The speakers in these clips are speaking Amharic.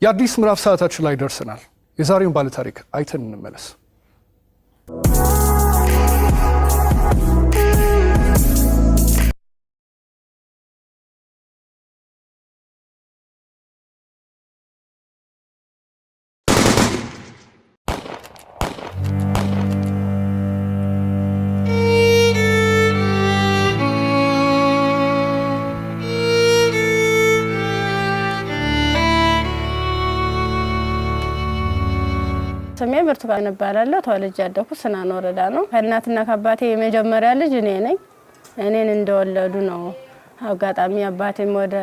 የአዲስ ምዕራፍ ሰዓታችን ላይ ደርሰናል። የዛሬውን ባለ ታሪክ አይተን እንመለስ። ስሜ ብርቱካን እባላለሁ። ተወልጄ ያደኩት ስናን ወረዳ ነው። ከእናትና ከአባቴ የመጀመሪያ ልጅ እኔ ነኝ። እኔን እንደወለዱ ነው አጋጣሚ አባቴም ወደ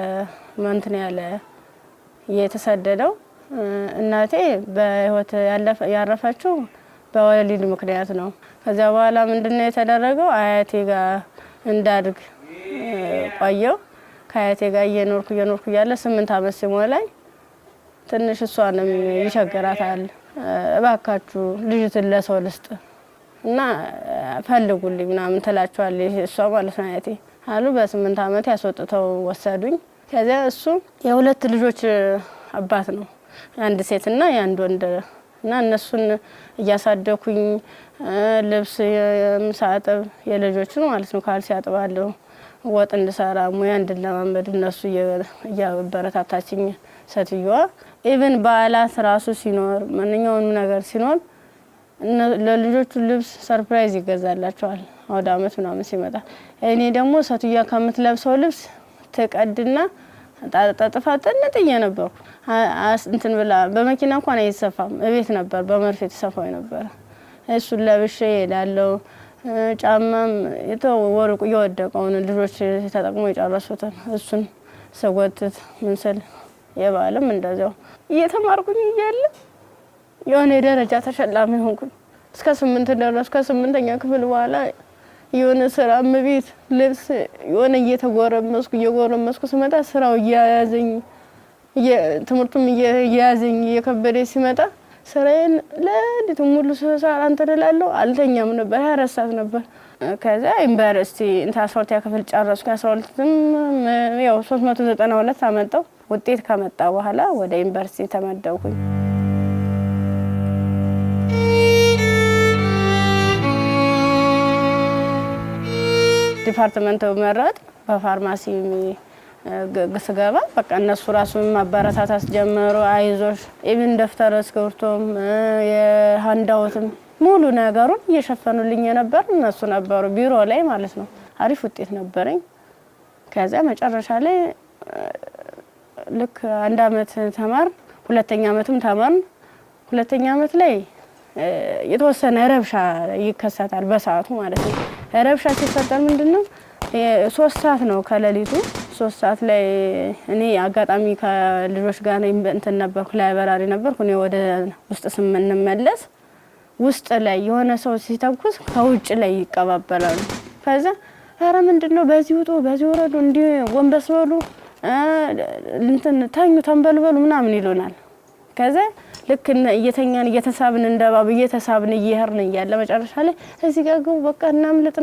መንትን ያለ የተሰደደው። እናቴ በህይወት ያረፈችው በወሊድ ምክንያት ነው። ከዚያ በኋላ ምንድነው የተደረገው? አያቴ ጋር እንዳድግ ቆየው። ከአያቴ ጋር እየኖርኩ ያለ 8 አመት ሲሞላኝ ትንሽ እሷንም ይቸግራታል። እባካችሁ ልጅትን ለሰው ልስጥ እና ፈልጉልኝ ምናምን ትላቸዋለች እሷ ማለት ነው አያቴ አሉ። በ8 አመት ያስወጥተው ወሰዱኝ። ከዚያ እሱ የሁለት ልጆች አባት ነው፣ አንድ ሴትና የአንድ ወንድ እና እነሱን እያሳደኩኝ ልብስ የምሳጥብ የልጆችን ማለት ነው ካልሲ ያጥባለሁ፣ ወጥ እንድሰራ ሙያ እንድለማመድ እነሱ እያበረታታችኝ ሴትዮዋ ኢቭን በዓላት ራሱ ሲኖር ማንኛውንም ነገር ሲኖር ለልጆቹ ልብስ ሰርፕራይዝ ይገዛላቸዋል አውደ አመት ምናምን ሲመጣ። እኔ ደግሞ ሴትዮዋ ከምትለብሰው ልብስ ተቀድና ጣጣጣፋ ጥንጥዬ ነበርኩ። እንትን ብላ በመኪና እንኳን አይሰፋም፣ እቤት ነበር በመርፌ ተሰፋው ነበር። እሱን ለብሼ እሄዳለሁ። ጫማም የተወርቁ የወደቀውን ልጆች ተጠቅሞ የጨረሱትን እሱን ሰጎትት ምንስል የባለም እንደዛው እየተማርኩኝ እያለ የሆነ ደረጃ ተሸላሚ ሆንኩኝ። እስከ 8 ደረስኩ። ከ8ኛ ክፍል በኋላ የሆነ ስራ ቤት ልብስ የሆነ እየጎረመስኩ ስመጣ ስራው እያያዘኝ ትምህርቱም እያያዘኝ እየከበደ ሲመጣ ስራዬን ለሊት ሙሉ ሰዓት አንተደላለሁ አልተኛም ነበር። 24 ሰዓት ነበር። ከዛ ዩኒቨርሲቲ 12ኛ ክፍል ጨረስኩ። 12ም ያው 392 አመጣው። ውጤት ከመጣ በኋላ ወደ ዩኒቨርሲቲ ተመደብኩኝ። ዲፓርትመንት መረጥ በፋርማሲ ስገባ በቃ እነሱ ራሱ ማበረታታት ጀመሩ። አይዞሽ ኢቭን ደፍተር እስክሪብቶም የሃንዳውትም ሙሉ ነገሩን እየሸፈኑልኝ ነበር እነሱ ነበሩ ቢሮ ላይ ማለት ነው። አሪፍ ውጤት ነበረኝ። ከዛ መጨረሻ ላይ ልክ 1 አመት ተማር፣ 2ኛ አመትም ተማር። 2ኛ አመት ላይ የተወሰነ ረብሻ ይከሰታል በሰዓቱ ማለት ነው። ረብሻ ሲፈጠር ምንድነው 3 ሰዓት ነው ከሌሊቱ 3 ሰዓት ላይ እኔ አጋጣሚ ከልጆች ጋር እንትን ነበርኩ፣ ላይብረሪ ነበርኩ። እኔ ወደ ውስጥ ስንመለስ ውስጥ ላይ የሆነ ሰው ሲተኩስ ከውጭ ላይ ይቀባበላሉ። ከዛ ኧረ ምንድነው በዚህ ውጡ በዚህ ወረዱ እንዲ ወንበስ በሉ እንትን ታኙ ተንበልበሉ ምናምን ይሉናል። ከዛ ልክ እየተኛን እየተሳብን እንደባብ እየተሳብን እየሄርን እያለ መጨረሻ ላይ እዚህ ጋር ግቡ በቃ እናምልጥ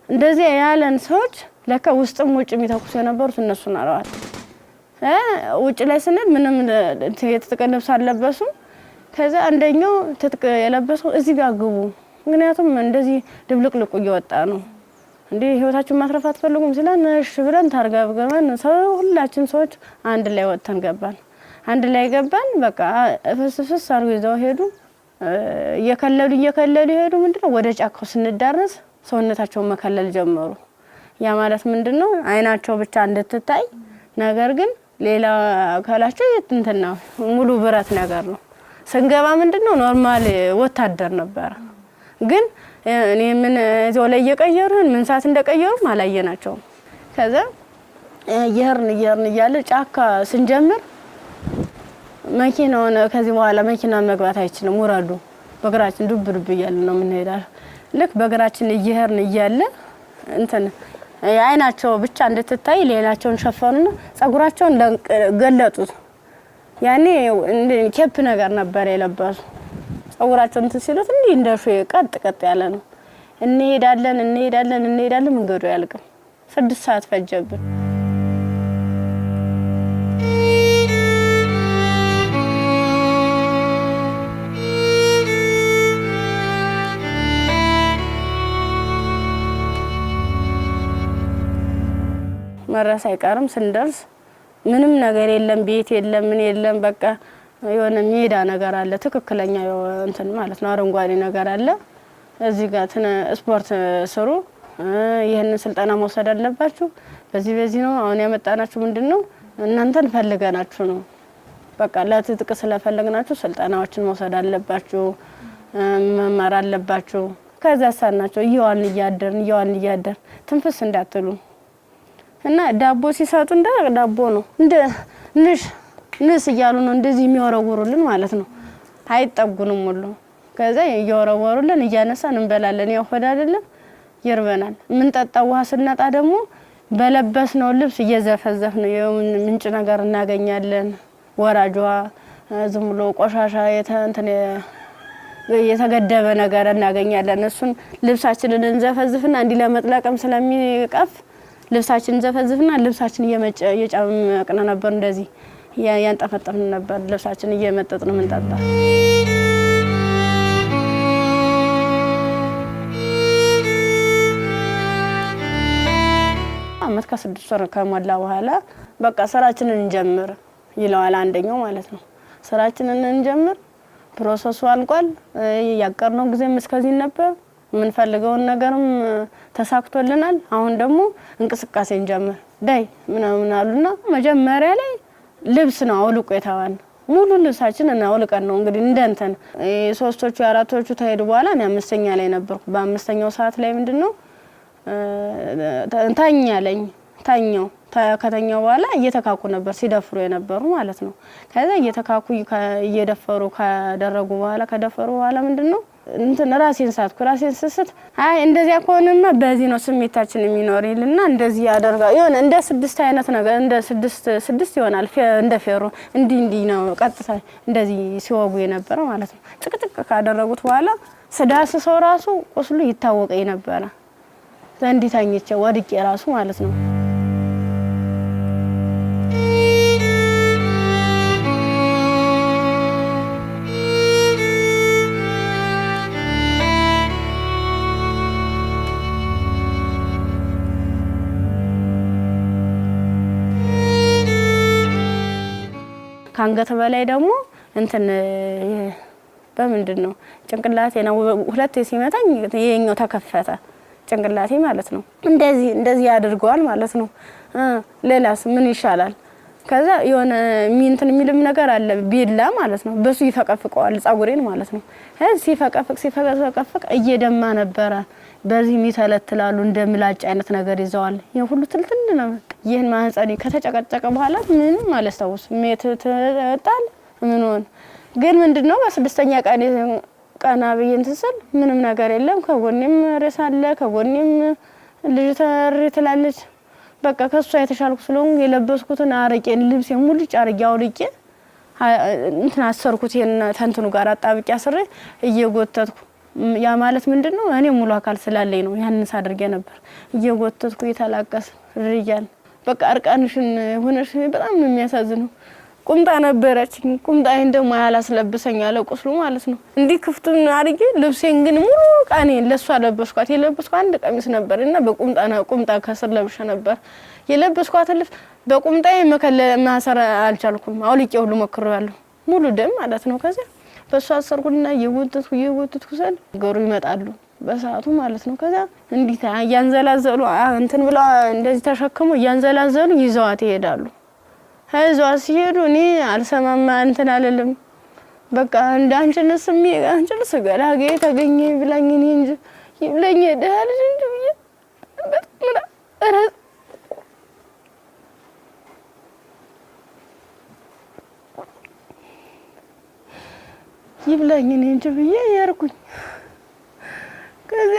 እንደዚህ ያለን ሰዎች ለካ ውስጥም ውጭ የሚተኩሱ የነበሩት እነሱ ናቸው። ውጭ ላይ ስንል ምንም የተጠቀለብስ አለበሱ። ከዛ አንደኛው ትጥቅ የለበሰው እዚህ ጋር ግቡ ምክንያቱም እንደዚህ ድብልቅልቁ እየወጣ ነው እንዴ ህይወታችሁን ማትረፍ አትፈልጉም ሲላን እሺ ብለን ታርጋብገን ሁላችን ሰዎች አንድ ላይ ወጥተን ገባን። አንድ ላይ ገባን። በቃ ፍስፍስ አርገው ይዘው ሄዱ። እየከለሉ ሄዱ። ምንድነው ወደ ጫካው ስንዳረስ ሰውነታቸውን መከለል ጀመሩ። ያ ማለት ምንድነው አይናቸው ብቻ እንድትታይ ነገር ግን ሌላ አካላቸው እንትን ነው ሙሉ ብረት ነገር ነው። ስንገባ ምንድነው ኖርማል ወታደር ነበር። ግን እኔ ምን እዛው ላይ እየቀየሩን ምን ሰዓት እንደቀየሩ ማላየናቸው። ከዛ እየሄርን እያለ ጫካ ስንጀምር መኪናውን ከዚህ በኋላ መኪና መግባት አይችልም ወራዱ በእግራችን ዱብ እያለ ነው የምንሄዳው። ልክ በእግራችን እየሄርን እያለ እንትን አይናቸው ብቻ እንድትታይ ሌላቸውን ሸፈኑና ጸጉራቸውን ገለጡት። ያኔ ኬፕ ነገር ነበር የለበሱ። ጸጉራቸውን እንትን ሲሉት እንዴ እንደሹ ቀጥ ያለ ነው። እንሄዳለን መንገዱ ያልቅም። 6 ሰዓት ፈጀብን። መረስ አይቀርም ስንደርስ ምንም ነገር የለም ቤት የለም ምን የለም በቃ የሆነ ሜዳ ነገር አለ ትክክለኛ እንትን ማለት ነው አረንጓዴ ነገር አለ እዚህ ጋር ስፖርት ስሩ ይሄንን ስልጠና መውሰድ አለባችሁ በዚህ ነው አሁን ያመጣናችሁ ምንድነው እናንተን ፈልገናችሁ ነው በቃ ለትጥቅ ስለፈለግናችሁ ስልጠናዎችን መውሰድ አለባችሁ መማር አለባችሁ ከዛ ሳናቸው ይዋን እያደር ትንፍስ እንዳትሉ እና ዳቦ ሲሰጡ እንደ ዳቦ ነው እንደ ንስ እያሉ ነው እንደዚህ የሚወረውሩልን ማለት ነው አይጠጉንም ሁሉ ከዛ እየወረወሩልን እያነሳን እንበላለን ያው ሆድ አይደለም ይርበናል ምን ጠጣው ውሃ ስናጣ ደግሞ በለበስነው ልብስ እየዘፈዘፍን ምንጭ ነገር እናገኛለን ወራጇ ዝም ብሎ ቆሻሻ የተገደበ ነገር እናገኛለን እሱን ልብሳችንን እንዘፈዝፍና እንዲ ለመጥለቅም ስለሚቀፍ ልብሳችንን ዘፈዝፍና ልብሳችን እየጨመቅን ነበር እንደዚህ ያንጠፈጠፍን ነበር ልብሳችን እየመጠጥን ምንጣጣ አመት ከ6 ወር ከሞላ በኋላ በቃ ስራችንን እንጀምር ይለዋል አንደኛው ማለት ነው ስራችንን እንጀምር ፕሮሰሱ አልቋል ያቀርነው ጊዜም እስከዚህ ነበር ምን ፈልገውን ነገርም ተሳክቶልናል አሁን ደግሞ እንቅስቃሴ እንጀምር ዳይ ምናምን አሉና መጀመሪያ ላይ ልብስ ነው አውልቆ የታዋን ሙሉ ልብሳችን እና አውልቀን ነው እንግዲህ እንደንተን ሶስቶቹ አራቶቹ ተሄዱ በኋላ እኔ አምስተኛ ላይ ነበርኩ በአምስተኛው ሰዓት ላይ ምንድነው ታኛው ከተኛው በኋላ እየተካኩ ነበር ሲደፍሩ የነበሩ ማለት ነው ከዛ እየተካኩ እየደፈሩ ካደረጉ በኋላ ከደፈሩ በኋላ ምንድነው እንትን ራሴን ስስት አይ እንደዚያ ከሆነማ በዚህ ነው ስሜታችን የሚኖርልና እንደዚህ ያደርጋ ይሆነ እንደ 6 አይነት ነገር እንደ 6 ይሆናል እንደ ፌሮ እንዲ ነው ቀጥታ እንደዚህ ሲወጉ የነበረ ማለት ነው ጥቅጥቅ ካደረጉት በኋላ ስዳስ ሰው ራሱ ቁስሉ ይታወቀኝ ነበር ዘንዲታኝቼ ወድቄ ራሱ ማለት ነው ካንገተ በላይ ደግሞ እንትን በምንድነው ጭንቅላቴ ነው ሁለት ሲመታኝ የኛው ተከፈተ ጭንቅላቴ ማለት ነው እንደዚህ ያድርገዋል ማለት ነው ሌላስ ምን ይሻላል ከዛ የሆነ እንትን የሚልም ነገር አለ ቢላ ማለት ነው በሱ ይፈቀፍቀዋል ጻጉሬን ማለት ነው ሲፈቀፍቅ እየደማ ነበር በዚህ ሚተለትላሉ እንደምላጭ አይነት ነገር ይዘዋል የሁሉ ትልትል ነው ይሄን ማህፀኔ ከተጨቀጨቀ በኋላ ምን ማለስታውስ ሜትታል ምን ሆነ ግን ምንድነው በስድስተኛ ቀና በየን ተሰል ምንም ነገር የለም ከጎኔም ረሳለ ከጎኔም ልጅ ተርትላለች በቃ ከሷ የተሻልኩ ስለሆነ የለበስኩትን አረቄን ልብሴን ሙልጭ አርጌ አውልቄ እንትን አሰርኩት ተንትኑ ጋር አጣብቄ አስሬ እየጎተትኩ ያ ማለት ምንድነው እኔ ሙሉ አካል ስላለኝ ነው ያንስ አድርጌ ነበር እየጎተትኩ ይተላቀስ ርያል በቃ አርቃንሽን ሆነሽ በጣም ነው የሚያሳዝነው ቁምጣ ነበረችኝ ቁምጣዬን ደግሞ ያላስለብሰኝ ያለ ቁስሉ ማለት ነው እንዲ ክፍቱን አርጌ ልብሴን ግን ሙሉ ቃኔ ለሷ ለበስኳት የለበስኳት አንድ ቀሚስ ነበርና ቁምጣ ከስር ለብሼ ነበር የለበስኳት ልብስ በቁምጣዬ ማሰር አልቻልኩም አውልቄ ሁሉ ሞክሬያለሁ ሙሉ ደም ማለት ነው ከዛ በሷ አሰርኩና የወተትኩ ሰል ገሩ ይመጣሉ በሰዓቱ ማለት ነው ከዛ እንዲታ ያንዘላዘሉ እንትን ብላ እንደዚህ ተሸክሙ ያንዘላዘሉ ይዘዋት ይሄዳሉ ሀይዟ ሲሄዱ እኔ አልሰማማ እንትን አለልም በቃ እንዳንችልስ አንችልስ ገላጌ ተገኘ ብላኝ እኔ እንጂ ይብለኝ ደህል እንጂ በጣም ይብላኝ እኔ እንጂ ብዬ ያርኩኝ ከዛ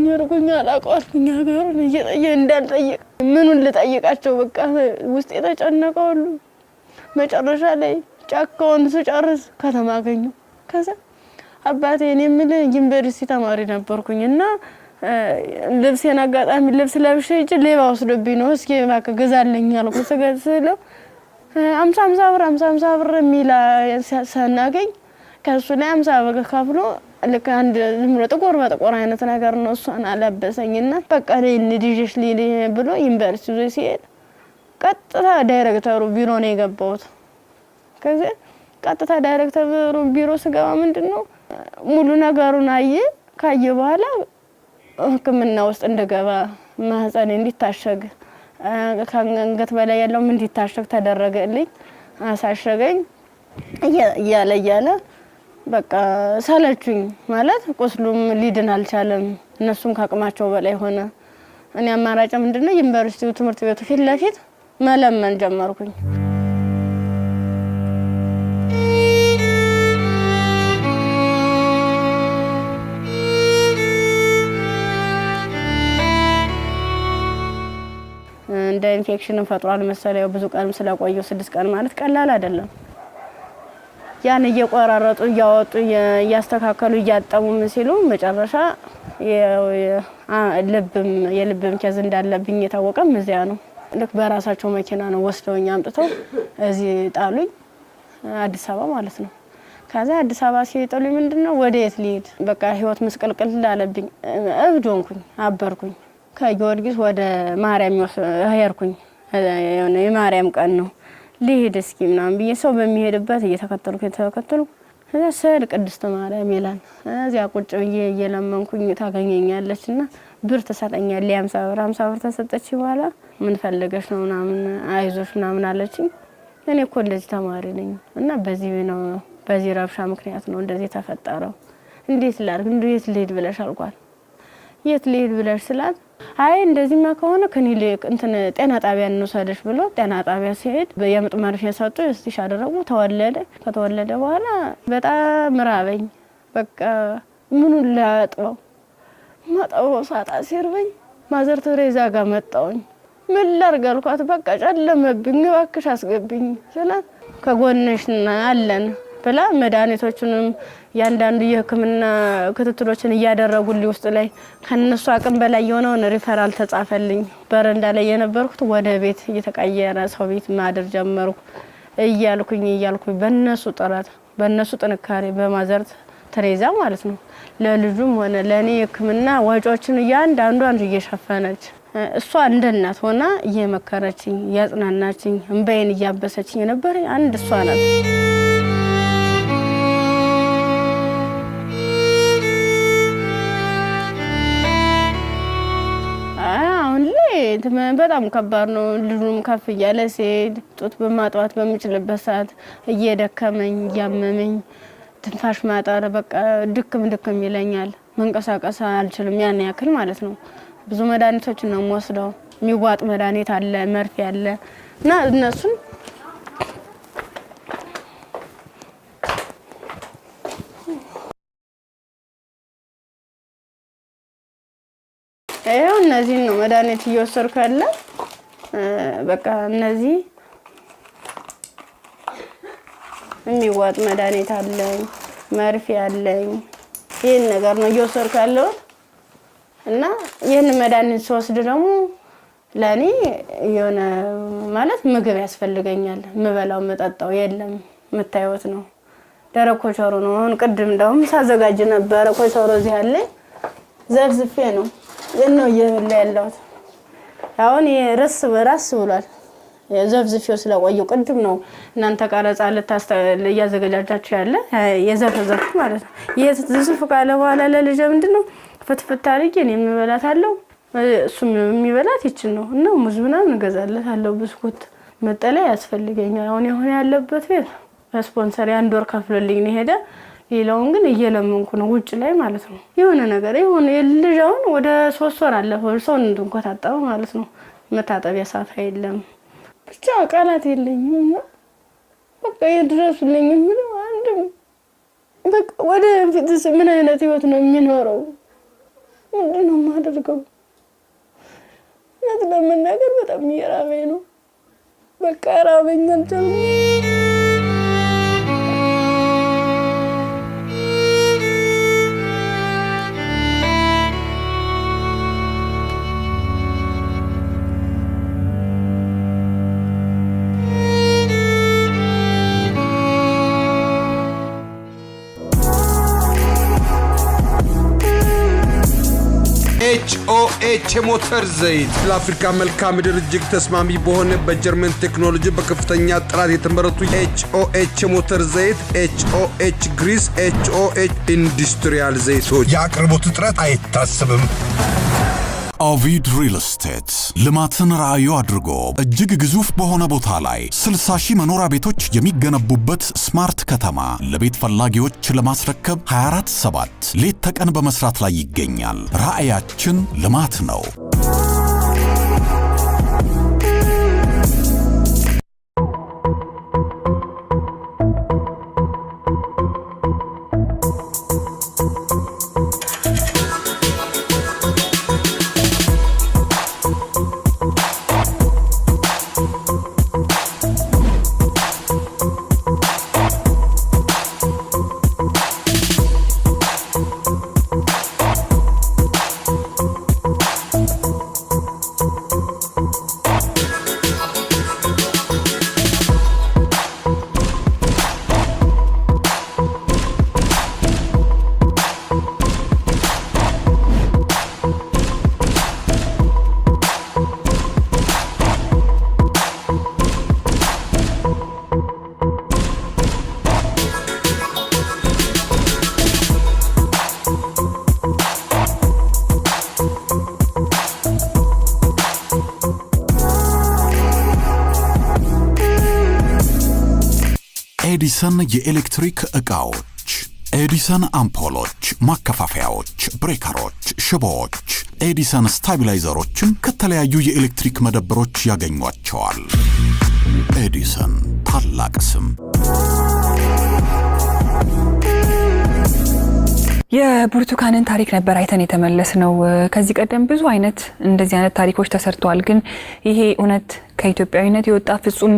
ያርኩኝ አላቋልኩኝ ሀገሩን እየጠየ እንዳልጠየቅ ምኑን ልጠይቃቸው በቃ ውስጥ የተጨነቀው ሁሉ መጨረሻ ላይ ጫካውን ስጨርስ ከተማ አገኘሁ ከዛ አባቴ እኔ ምን ዩኒቨርሲቲ ተማሪ ነበርኩኝና ልብሴን አጋጣሚ ልብስ ለብሼ እጅ ሌባ ወስዶብኝ ነው እስኪ እባክህ ገዛልኝ አልኩት ስለው 50 ብር ሚላ ሳናገኝ ከሱ ላይ 50 ብር ከፍሎ ልክ አንድ ዝምሮ ጥቁር በጥቁር አይነት ነገር ነው እሷን አለበሰኝና በቃ ልጅሽ ሊሊ ብሎ ዩኒቨርሲቲ ይዞ ሲሄድ ቀጥታ ዳይሬክተሩ ቢሮ ነው የገባሁት። ከዚህ ቀጥታ ዳይሬክተሩ ቢሮ ስገባ ምንድነው ሙሉ ነገሩን ካየ በኋላ ህክምና ውስጥ እንደገባ ማህፀኔ እንዲታሸግ ከአንገት በላይ ያለው ምን እንዲታሸግ ተደረገልኝ። አሳሸገኝ እያለ በቃ ሰለቹኝ ማለት ቁስሉም ሊድን አልቻለም። እነሱም ከአቅማቸው በላይ ሆነ። እኔ አማራጭ ምንድነው ዩኒቨርሲቲው ትምህርት ቤቱ ፊት ለፊት መለመን ጀመርኩኝ። እንደ ኢንፌክሽን ፈጥሯል መሰለኝ ብዙ ቀን ስለቆየው 6 ቀን ማለት ቀላል አይደለም። ያን እየቆራረጡ እያወጡ እያስተካከሉ እያጠቡ ምን ሲሉ መጨረሻ የልብም ኬዝ እንዳለብኝ የታወቀም እዚያ ነው። ልክ በራሳቸው መኪና ነው ወስደውኝ አምጥተው እዚህ ጣሉኝ፣ አዲስ አበባ ማለት ነው። ከዛ አዲስ አበባ ሲጥሉኝ ምንድነው ወዴት ልሄድ በቃ ህይወት መስቀልቅል ላለብኝ እብድ ሆንኩኝ፣ አበርኩኝ። ከጊዮርጊስ ወደ ማርያም ሄድኩኝ። የማርያም ቀን ነው ልሄድ እስኪ ምናምን ብዬ ሰው በሚሄድበት እየተከተልኩ እዛ ስል ቅድስት ማርያም ይላል። እዚያ ቁጭ ብዬ እየለመንኩኝ ታገኘኛለችና ብር ትሰጠኛለች። 50 ብር ተሰጠች። በኋላ ምን ፈልገሽ ነው ምናምን አይዞሽ ምናምን አለችኝ። እኔ እኮ እንደዚህ ተማሪ ነኝ እና በዚህ ረብሻ ምክንያት ነው እንደዚህ ተፈጠረው። እንዴት ላድርግ እንዴት ልሄድ ብለሽ አልኳት። የት ልሄድ ብለሽ ስላት አይ እንደዚህማ ከሆነ ከኔ እንትን ጤና ጣቢያ እንወሰደሽ ብሎ ጤና ጣቢያ ሲሄድ የምጥ መርፌ ሰጡ። እስቲሽ አደረጉ። ከተወለደ በኋላ በጣም ራበኝ። በቃ ምኑን ላጥበው ማጣው ሳጣ ሲርበኝ ማዘር ተሬዛ ጋር መጣሁኝ። ምን ላድርግ አልኳት። በቃ ጨለመብኝ እባክሽ አስገብኝ ስላት ከጎንሽ አለን ብላ መድኃኒቶቹንም ያንዳንዱ የህክምና ክትትሎችን እያደረጉልኝ ውስጥ ላይ ከነሱ አቅም በላይ የሆነውን ሪፈራል ተጻፈልኝ። በረንዳ ላይ የነበርኩት ወደ ቤት እየተቀየረ ሰው ቤት ማደር ጀመርኩ። እያልኩኝ በእነሱ ጥረት በእነሱ ጥንካሬ በማዘር ተሬዛ ማለት ነው ለልጁም ሆነ ለኔ የህክምና ወጪዎችን ያንዳንዷን እየሸፈነች እሷ እንደ እናት ሆና እየመከረችኝ እያጽናናችኝ እንባዬን እያበሰችኝ የነበረ አንድ እሷ ናት። በጣም ከባድ ነው። ልጁም ከፍ እያለ ሲሄድ ጡት በማጥዋት በሚችልበት ሰዓት እየደከመኝ እያመመኝ ትንፋሽ ማጠር በቃ ድክም ይለኛል። መንቀሳቀስ አልችልም ያን ያክል ማለት ነው። ብዙ መድኃኒቶችን ነው የምወስደው። የሚዋጥ መድኃኒት አለ፣ መርፌ አለ እና እነሱን ይሄው እነዚህ ነው መድኃኒት እየወሰድኩ ያለ። በቃ እነዚህ የሚዋጥ መድኃኒት አለኝ፣ መርፌ አለኝ። ይሄን ነገር ነው እየወሰድኩ ያለው እና ይሄን መድኃኒት ስወስድ ደግሞ ለኔ የሆነ ማለት ምግብ ያስፈልገኛል። ምበላው መጠጣው የለም መታየት ነው። ደረቅ ኮቸሮ ነው። አሁን ቅድም እንደውም ሳዘጋጅ ነበር ኮቸሮ እዚህ አለ ዘፍዝፌ ነው የነው እየበላ ያለው። አሁን የራስ ብሏል። የዘፍዝፌው ስለቆየው ቅድም ነው እናንተ ቀረጻ ያዘጋጃችሁ ያለ የዘፍዘፍ ማለት ነው። የዘፍዝፍ ካለ በኋላ ለልጅ ምንድነው ፍትፍት አድርጌ እኔ የምበላታለሁ እሱም የሚበላት ይችል ነው እና ሙዝ ምናምን እገዛለታለሁ። ብስኩት መጠለያ ያስፈልገኛል። አሁን ያለበት ቤት ስፖንሰር አንድ ወር ከፍሎልኝ ነው ሄደ። ሌላውን ግን እየለመንኩ ነው ውጭ ላይ ማለት ነው። የሆነ ነገር የሆነ ልጅውን ወደ 3 ወር አለፈው ሰው እንድንቆጣጣው ማለት ነው። መታጠቢያ ሳፋ የለም ብቻ ቃላት የለኝም። በቃ ይድረሱልኝ ምን አንድም በቃ ወደ ፊትስ ምን አይነት ህይወት ነው የሚኖረው? ምንድነው የማደርገው? ለምን ነገር በጣም እየራበኝ ነው። በቃ ራበኝ አልቻልኩም። HOH ሞተር ዘይት ለአፍሪካ መልክዓ ምድር እጅግ ተስማሚ በሆነ በጀርመን ቴክኖሎጂ በከፍተኛ ጥራት የተመረቱ HOH ሞተር ዘይት HOH ግሪስ HOH ኢንዱስትሪያል ዘይቶች የአቅርቦት እጥረት አይታሰብም። ኦቪድ ሪል ስቴት ልማትን ራዕዩ አድርጎ እጅግ ግዙፍ በሆነ ቦታ ላይ 60,000 መኖሪያ ቤቶች የሚገነቡበት ስማርት ከተማ ለቤት ፈላጊዎች ለማስረከብ 24/7 ሌት ተቀን በመስራት ላይ ይገኛል። ራዕያችን ልማት ነው። ኤዲሰን የኤሌክትሪክ ዕቃዎች፣ ኤዲሰን አምፖሎች፣ ማከፋፈያዎች፣ ብሬከሮች፣ ሽቦዎች፣ ኤዲሰን ስታቢላይዘሮችን ከተለያዩ የኤሌክትሪክ መደብሮች ያገኟቸዋል። ኤዲሰን ታላቅ ስም። የብርቱካንን ታሪክ ነበር አይተን የተመለስነው። ከዚህ ቀደም ብዙ አይነት እንደዚህ አይነት ታሪኮች ተሰርተዋል። ግን ይሄ እውነት ከኢትዮጵያዊነት የወጣ ፍጹም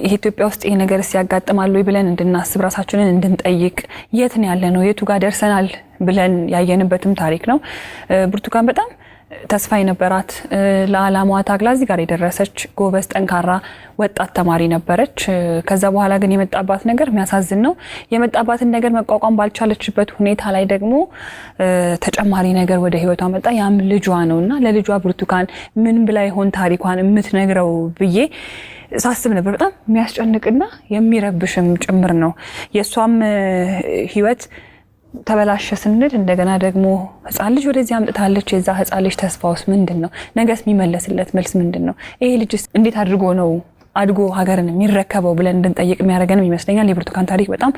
ኢትዮጵያ ውስጥ ይሄ ነገር ሲያጋጥማል ወይ ብለን እንድናስብ ራሳችንን እንድንጠይቅ የት ነው ያለነው የቱ ጋር ደርሰናል ብለን ያየንበትም ታሪክ ነው። ብርቱካን በጣም ተስፋ የነበራት ለዓላማዋ ታግላ እዚህ ጋር የደረሰች ጎበዝ ጠንካራ ወጣት ተማሪ ነበረች። ከዛ በኋላ ግን የመጣባት ነገር የሚያሳዝን ነው። የመጣባትን ነገር መቋቋም ባልቻለችበት ሁኔታ ላይ ደግሞ ተጨማሪ ነገር ወደ ህይወቷ መጣ። ያም ልጇ ነውና ለልጇ ብርቱካን ምን ብላ ይሆን ታሪኳን የምትነግረው ብዬ ሳስብ ነበር። በጣም የሚያስጨንቅና የሚረብሽም ጭምር ነው። የሷም ህይወት ተበላሸ ስንል እንደገና ደግሞ ህፃን ልጅ ወደዚህ አምጥታለች። የዛ ህፃን ልጅ ተስፋውስ ምንድነው? ነገስ የሚመለስለት መልስ ምንድነው? ይሄ ልጅስ እንዴት አድርጎ ነው አድጎ ሀገርን የሚረከበው ብለን እንድንጠይቅ የሚያደርገንም ይመስለኛል። የብርቱካን ታሪክ በጣም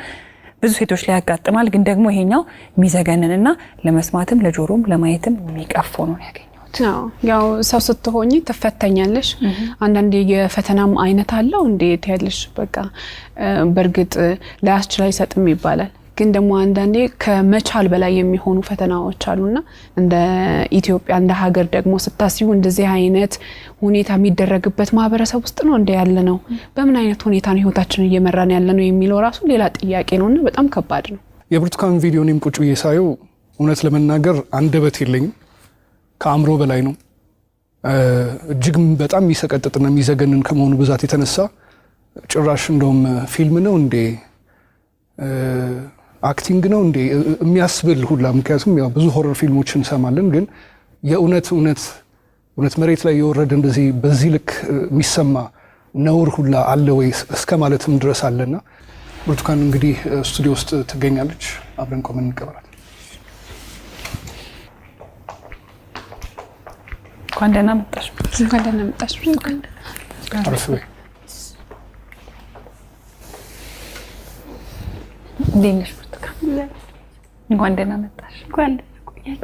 ብዙ ሴቶች ላይ ያጋጥማል። ግን ደግሞ ይሄኛው የሚዘገንንና ለመስማትም ለጆሮም ለማየትም የሚቀፍ ነው ያገኘው። ያው ሰው ስትሆኚ ተፈተኛለሽ። አንዳንዴ የፈተናም አይነት አለው እንዴት ያለሽ በቃ በርግጥ ላያስችል አይሰጥም ይባላል። ግን ደግሞ አንዳንዴ ከመቻል በላይ የሚሆኑ ፈተናዎች አሉና እንደ ኢትዮጵያ እንደ ሀገር ደግሞ ስታስዩ እንደዚህ አይነት ሁኔታ የሚደረግበት ማህበረሰብ ውስጥ ነው እንደ ያለ ነው። በምን አይነት ሁኔታ ነው ህይወታችንን እየመራን ያለ ነው የሚለው ራሱ ሌላ ጥያቄ ነውና በጣም ከባድ ነው። የብርቱካን ቪዲዮንም ቁጭ ብዬ ሳየው እውነት ለመናገር አንደበት የለኝም። ከአእምሮ በላይ ነው። እጅግ በጣም የሚሰቀጥጥና የሚዘገንን ከመሆኑ ብዛት የተነሳ ጭራሽ እንደውም ፊልም ነው እንዴ አክቲንግ ነው እንዴ የሚያስብል ሁላ። ምክንያቱም ያው ብዙ ሆረር ፊልሞችን እንሰማለን፣ ግን የእውነት መሬት ላይ የወረደ እንደዚህ በዚህ ልክ የሚሰማ ነውር ሁላ አለ ወይ እስከ ማለትም ድረስ አለና ብርቱካን እንግዲህ ስቱዲዮ ውስጥ ትገኛለች። አብረን ቆመን እንቀበላለን። እንኳን ደህና መጣሽ። እንኳን ደህና መጣሽ። እንዴት ብርቱካን? እንኳን ደህና መጣሽ።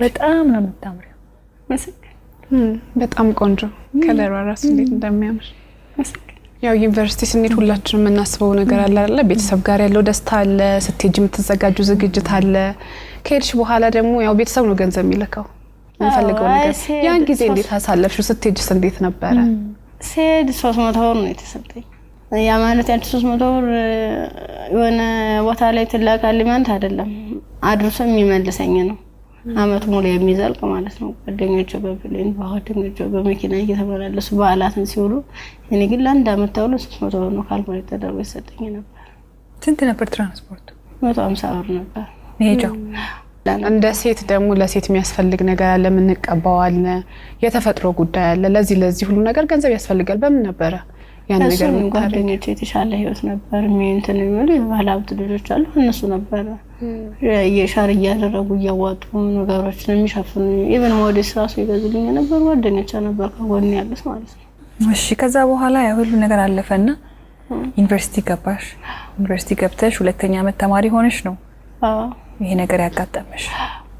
በጣም ነው የምታምሪው። በጣም ቆንጆ ከለሯ ራሱ እንዴት እንደሚያምር። ያው ዩኒቨርሲቲ ስንሄድ ሁላችንም የምናስበው ነገር አለ አይደል? ቤተሰብ ጋር ያለው ደስታ አለ፣ ስትሄጂ የምትዘጋጁ ዝግጅት አለ። ከሄድሽ በኋላ ደግሞ ያው ቤተሰብ ነው ገንዘብ የሚልከው የምፈልገው ነገር። ያን ጊዜ እንዴት አሳለፍሽው? ስትሄጂስ እንዴት ነበረ? ስሄድ 300 ብር ነው የተሰጠኝ። ያ ማለት ያንቺ 300 ብር የሆነ ቦታ ላይ ትላካለች ማለት አይደለም፣ አድርሶ የሚመልሰኝ ነው። አመት ሙሉ የሚዘልቅ ማለት ነው። ጓደኞቼ በፕሌን ጓደኞቼ በመኪና እየተመላለሱ በዓላትን ሲውሉ እኔ ግን ለአንድ አመት ተውሎ 300 ብር ነው ካልኩሌት ተደርጎ ይሰጠኝ ነበር። ስንት ነበር ትራንስፖርቱ? 150 ብር ነበር ሄጃው። እንደ ሴት ደግሞ ለሴት የሚያስፈልግ ነገር አለ፣ የምንቀባው አለ፣ የተፈጥሮ ጉዳይ አለ። ለዚህ ሁሉ ነገር ገንዘብ ያስፈልጋል። በምን ነበረ ያን ነገር ጓደኞቼ የተሻለ ህይወት ነበር እንትን የሚሉ የባለሀብት ልጆች አሉ። እነሱ ነበረ የሻር እያደረጉ እያዋጡ ነገሮችን የሚሸፍኑ ኢቭን ሞዴስ ራሱ ይገዙልኝ ነበር። ጓደኞቼ ነበር ከጎን ያሉት ማለት ነው። እሺ ከዛ በኋላ ያ ሁሉ ነገር አለፈና ዩኒቨርሲቲ ገባሽ። ዩኒቨርሲቲ ገብተሽ ሁለተኛ ዓመት ተማሪ ሆነሽ ነው ይሄ ነገር ያጋጠመሽ።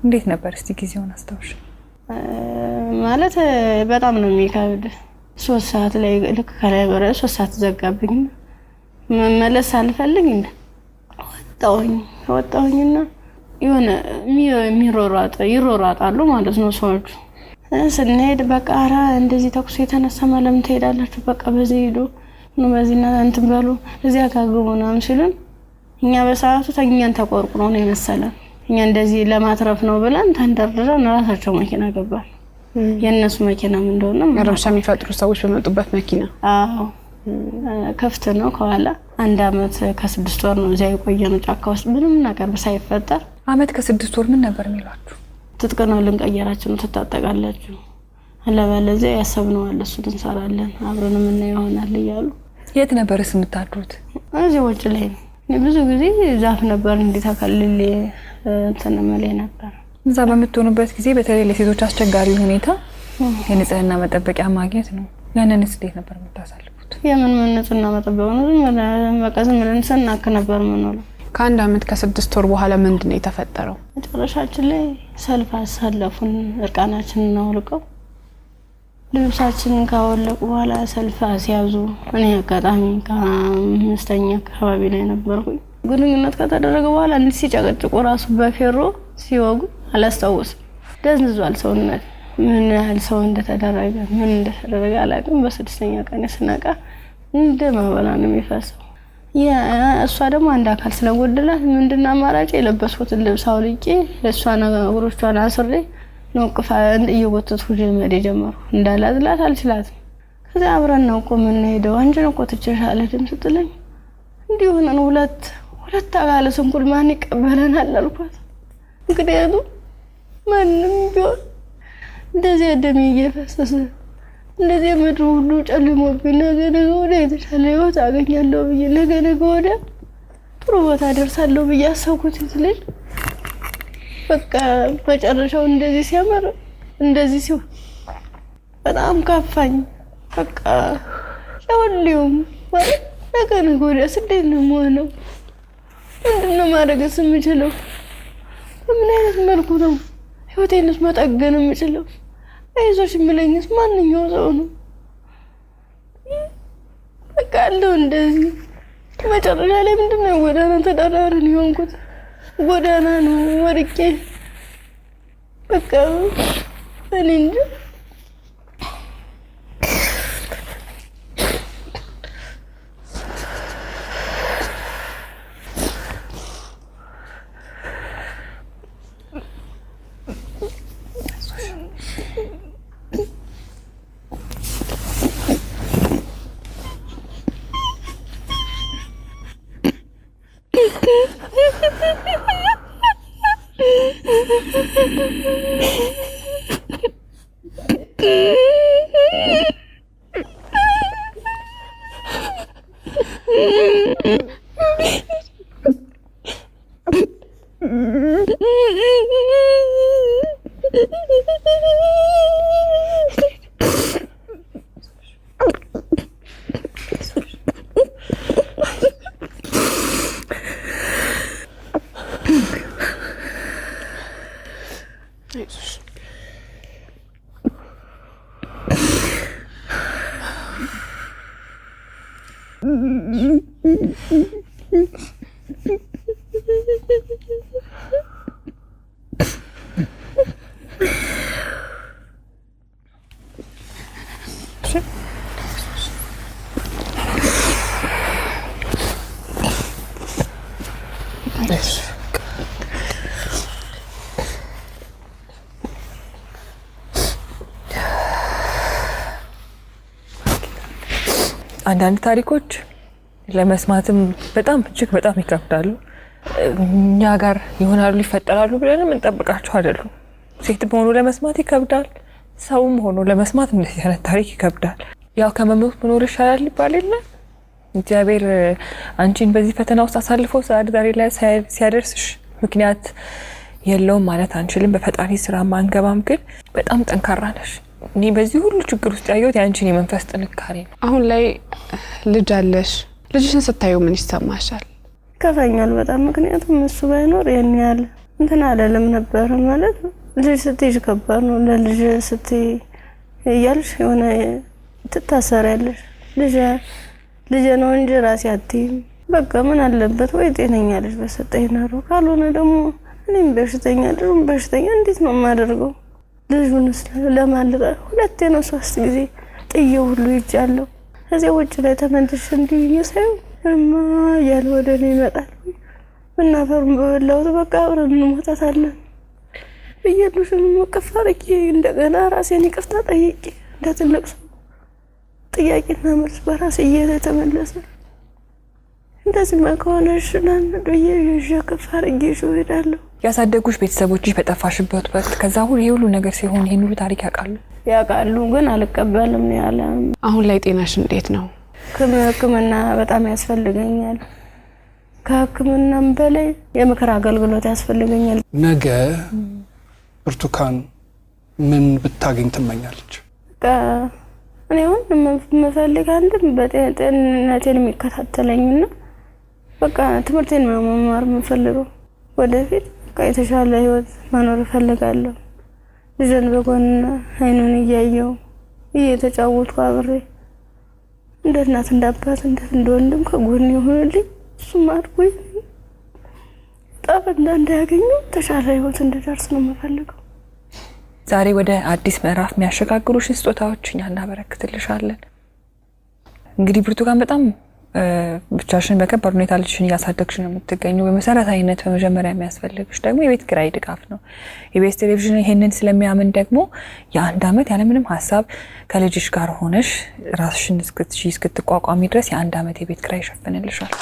እንዴት ነበር እስቲ ጊዜውን አስታውሽ? ማለት በጣም ነው የሚከብድ። 3 ሰዓት ላይ ልክ ከላይ ወረ 3 ሰዓት ዘጋብኝ። መመለስ አልፈልግ እንደ ወጣሁኝና የሆነ ይሮራጣሉ ማለት ነው ሰዎቹ። ስንሄድ በቃ ኧረ እንደዚህ ተኩስ የተነሳ ማለም ትሄዳላችሁ፣ በቃ በዚህ ሄዱ ነው በዚህና እንትን በሉ እዚያ ካገቡና ሲሉን እኛ በሰዓቱ ተኛን ተቆርቁሮ ነው የመሰለን። እኛ እንደዚህ ለማትረፍ ነው ብለን ተንደርድረን ራሳቸው መኪና ገባን። የነሱ መኪና ምን እንደሆነ ረብሻ የሚፈጥሩ ሰዎች በመጡበት መኪና። አዎ ከፍተ ነው ከኋላ 1 አመት ከ6 ወር ነው እዚያ የቆየነው ጫካ ውስጥ ምንም ነገር ሳይፈጠር። አመት ከ6 ወር ምን ነበር የሚሏችሁ? ትጥቅ ነው ልንቀየራችሁ ነው ትታጠቃላችሁ፣ አለበለዚያ ያሰብነው አለ እሱ እንሰራለን አብረን ምን ይሆናል እያሉ። የት ነበርስ የምታድሩት? እዚህ ውጭ ላይ ነው። ብዙ ጊዜ ዛፍ ነበር እንዲታከልል እንትን ማለት ነበር። እዛ በመጥቶኑበት ጊዜ በተለይ ለሴቶች አስቸጋሪ ሁኔታ የንጽህና መጠበቂያ ማግኘት ነው። ያንንስ እንዴት ነበር የምታሳልፉት? የምን ንጽህና መጠበቂያ ነው? በቃ ዝም ብለን ስናክ ነበር የምንውለው። ከ1 አመት ከ6 ወር በኋላ ምንድነው የተፈጠረው? መጨረሻችን ላይ ሰልፍ አሳለፉን። እርቃናችንን አውልቀው ልብሳችንን ካወለቁ በኋላ ሰልፍ አስያዙ። እኔ አጋጣሚ ከ5ኛ አካባቢ ላይ ነበርኩኝ። ግንኙነት ከተደረገ በኋላ እንዴ ሲጨቀጭቁ ራሱ በፌሮ ሲወጉ አላስታውስም። ደንዝዟል ሰውነት። ምን ያህል ሰው እንደተደረገ አላውቅም። በ6ኛ ቀን ስነቃ እንደ ማበላ ነው የሚፈሰው። እሷ ደግሞ አንድ አካል ስለጎደላት ምንድነው አማራጭ? የለበስኩትን ልብስ አውልቄ እሷ ነገሮቿን አስሬ ነው ቅፋን እየወተቱ ጀመረ ጀመሩ። እንዳላዝላት አልችላትም። ከዛ አብረን ነው ቆመን ሄደው አንቺ ነው ቆጥቼሻለ ድም ስትለኝ እንዲሁ ነው ሁለት አካለ ስንኩል ማን ይቀበለናል አልኳት። እንግዲህ ማንም ቢሆን እንደዚህ ደም እየፈሰሰ እንደዚህ ምድሩ ሁሉ ጨልሞብኝ ነገ ወደ የተሻለ ህይወት አገኛለሁ ብዬ ነገ ወደ ጥሩ ቦታ ደርሳለሁ ብዬ አሰብኩት ልጅ በቃ መጨረሻው እንደዚህ ሲያመር እንደዚህ ሲሆን በጣም ካፋኝ። በቃ ለሁሉም ማለት ነገ ወዲያ እንዴት ነው የምሆነው? ምንድነው ማድረግስ የምችለው? በምን አይነት መልኩ ነው ህይወቴንስ መጠገን የምችለው? አይዞሽ የሚለኝስ ማንኛው ሰው ነው? በቃ አለው እንደዚህ መጨረሻ ላይ ምንድነው ጎዳና ተዳዳሪን የሆንኩት። ጎዳና ነው ወርቄ በቃ እኔ እንጃ። አንዳንድ ታሪኮች ለመስማትም በጣም እጅግ በጣም ይከብዳሉ። እኛ ጋር ይሆናሉ ይፈጠራሉ ብለን እንጠብቃቸው አይደሉም። ሴት ሆኖ ለመስማት ይከብዳል፣ ሰውም ሆኖ ለመስማት እንደዚህ አይነት ታሪክ ይከብዳል። ያው ከመሞት መኖር ይሻላል ይባል የለ። እግዚአብሔር አንቺን በዚህ ፈተና ውስጥ አሳልፎ ዛሬ ላይ ሲያደርስሽ ምክንያት የለውም ማለት አንችልም። በፈጣሪ ስራ ማንገባም፣ ግን በጣም ጠንካራ ነሽ። እኔ በዚህ ሁሉ ችግር ውስጥ ያየሁት ያንቺን የመንፈስ ጥንካሬ ነው። አሁን ላይ ልጅ አለሽ። ልጅሽን ስታዩ ምን ይሰማሻል? ከፋኛል በጣም። ምክንያቱም እሱ ባይኖር ያን ያህል እንትን አይደለም ነበር ማለት ልጅ ስትይዥ ከባድ ነው። ለልጅ ስትይ እያልሽ የሆነ ትታሰሪያለሽ። ልጅ ነው እንጂ ራሴ አትይም። በቃ ምን አለበት ወይ ጤነኛ ልጅ በሰጠኝ ነው። ካልሆነ ደግሞ እኔም በሽተኛ ልጅም በሽተኛ እንዴት ነው የማደርገው? ልጁንስ ለማልቀ 2 ነው 3 ጊዜ ጥዬው ሁሉ ይጃለሁ። ከዚያ ውጭ ላይ ተመልሼ እንዲህ እየሳየው እማ ያለ ወደ እኔ ይመጣል። ምናፈሩን በበላሁት በቃ አብረን እንሞታታለን ብዬልሽም መቀፍ አድርጌ እንደገና ራሴን ይቅርታ ጠይቄ እንደ ትልቅ ሰው ጥያቄና መልስ በራሴ እየተመለሰ እንደዚህ ከሆነሽ ናንዶዬ ይዤ አድርጌ እሄዳለሁ። ያሳደጉሽ ቤተሰቦችሽ በጠፋሽበት ወቅት ከዛ ሁሉ ነገር ሲሆን ይሄን ሁሉ ታሪክ ያውቃሉ፣ ግን አልቀበልም ያለ። አሁን ላይ ጤናሽ እንዴት ነው? ሕክምና በጣም ያስፈልገኛል። ከሕክምናም በላይ የምክር አገልግሎት ያስፈልገኛል። ነገ ብርቱካን ምን ብታገኝ ትመኛለች? እኔ አሁን የምፈልግ አንድም በጤንነቴን የሚከታተለኝና በቃ ትምህርቴን መማር የምፈልገው ወደፊት በቃ የተሻለ ህይወት መኖር እፈልጋለሁ። ልጅን በጎን አይኑን እያየው እየተጫወትኩ አብሬ እንደ እናት እንደ አባት እንደ ወንድም ከጎን ይሆንልኝ። እሱም አድርጎኝ ጠብ እንዳያገኙ ተሻለ ህይወት እንድደርስ ነው የምፈልገው። ዛሬ ወደ አዲስ ምዕራፍ የሚያሸጋግሩሽ ስጦታዎች እኛ እናበረክትልሻለን። እንግዲህ ብርቱካን በጣም ብቻሽን በከባድ ሁኔታ ልጅሽን እያሳደግሽ ነው የምትገኘው። በመሰረታዊነት በመጀመሪያ የሚያስፈልግሽ ደግሞ የቤት ኪራይ ድጋፍ ነው። ኢቢኤስ ቴሌቪዥን ይሄንን ስለሚያምን ደግሞ የ1 ዓመት ያለምንም ሀሳብ ከልጅሽ ጋር ሆነሽ ራስሽን እስክትቋቋሚ ድረስ የ1 ዓመት የቤት ኪራይ ይሸፍንልሻል።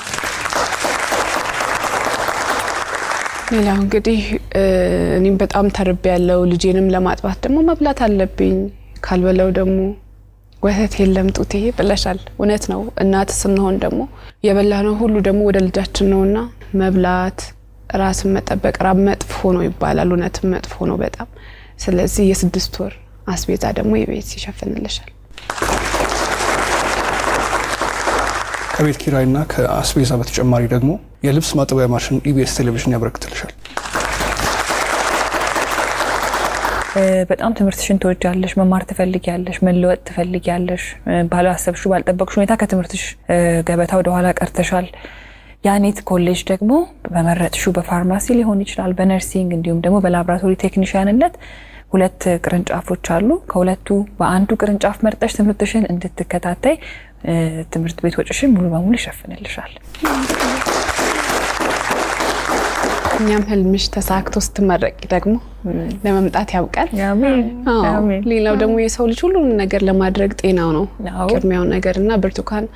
ሌላው እንግዲህ እኔም በጣም ተርቤያለሁ። ልጄንም ለማጥባት ደግሞ መብላት አለብኝ። ካልበላው ደግሞ ወተት የለም ጡቴ ብለሻል። እውነት ነው። እናት ስንሆን ደግሞ የበላነው ሁሉ ደግሞ ወደ ልጃችን ነውና መብላት፣ ራስን መጠበቅ ራብ መጥፎ ነው ይባላል። እውነትም መጥፎ ነው በጣም። ስለዚህ የ6 ወር አስቤዛ ደግሞ የቤት ይሸፍንልሻል። ከቤት ኪራይና ከአስቤዛ በተጨማሪ ደግሞ የልብስ ማጠቢያ ማሽን ኢቢኤስ ቴሌቪዥን ያበረክትልሻል። በጣም ትምህርትሽን ትወጃለሽ፣ መማር ትፈልጊያለሽ፣ መለወጥ ትፈልጊያለሽ። ባላሰብሽው ባልጠበቅሽው ሁኔታ ከትምህርትሽ ገበታ ወደ ኋላ ቀርተሻል። ያኔት ኮሌጅ ደግሞ በመረጥሽው በፋርማሲ ሊሆን ይችላል፣ በነርሲንግ እንዲሁም ደግሞ በላቦራቶሪ ቴክኒሻንነት 2 ቅርንጫፎች አሉ። ከሁለቱ በአንዱ ቅርንጫፍ መርጠሽ ትምህርትሽን እንድትከታተይ ትምህርት ቤት ወጪሽን ሙሉ በሙሉ ይሸፍንልሻል። እኛም ህልምሽ ተሳክቶ ስትመረቂ ደግሞ ለመምጣት ያብቃል። አሜን። ሌላው ደግሞ የሰው ልጅ ሁሉ ነገር ለማድረግ ጤናው ነው ቅድሚያው ነገርና ብርቱካን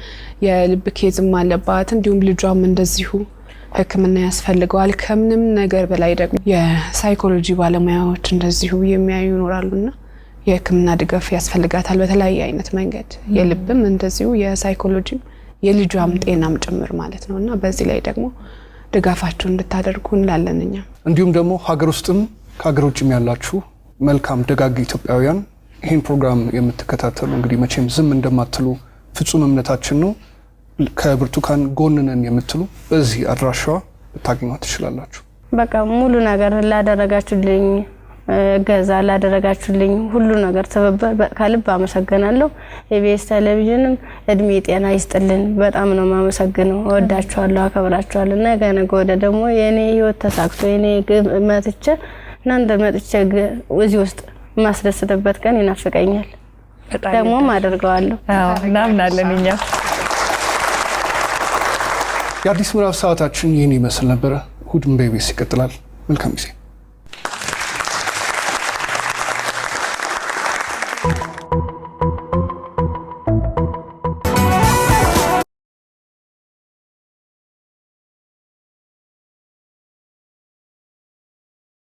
የልብ ኬዝም አለባት፣ እንዲሁም ልጇም እንደዚሁ ሕክምና ያስፈልገዋል። ከምንም ነገር በላይ ደግሞ የሳይኮሎጂ ባለሙያዎች እንደዚሁ የሚያዩ ይኖራሉና የሕክምና ድጋፍ ያስፈልጋታል በተለያየ አይነት መንገድ። የልብም እንደዚሁ የሳይኮሎጂም የልጇም ጤናም ጭምር ማለት ነውና በዚህ ላይ ደግሞ ድጋፋችሁን እንድታደርጉ እንላለንኛ። እንዲሁም ደግሞ ሀገር ውስጥም ከሀገር ውጭም ያላችሁ መልካም ደጋግ ኢትዮጵያውያን ይህን ፕሮግራም የምትከታተሉ እንግዲህ መቼም ዝም እንደማትሉ ፍጹም እምነታችን ነው። ከብርቱካን ጎን ነን የምትሉ በዚህ አድራሻዋ ልታገኟት ትችላላችሁ። በቃ ሙሉ ነገር ላደረጋችሁልኝ እገዛ ላደረጋችሁልኝ ሁሉ ነገር ከልብ አመሰግናለሁ። ኢቢኤስ ቴሌቪዥንም እድሜ ጤና ይስጥልን። በጣም ነው ማመሰግነው። እወዳችኋለሁ፣ አከብራችኋለሁ። ነገ ወደ ደግሞ የኔ ህይወት ተሳክቶ የኔ መጥቼ እናንተ መጥቼ እዚህ ውስጥ ማስደስተበት ቀን ይናፍቀኛል። ደግሞ አደርገዋለሁ። እናምናለን እኛ። የአዲስ ምዕራፍ ሰዓታችን ይህን ይመስል ነበረ። እሑድም በኢቢኤስ ይቀጥላል። መልካም ጊዜ።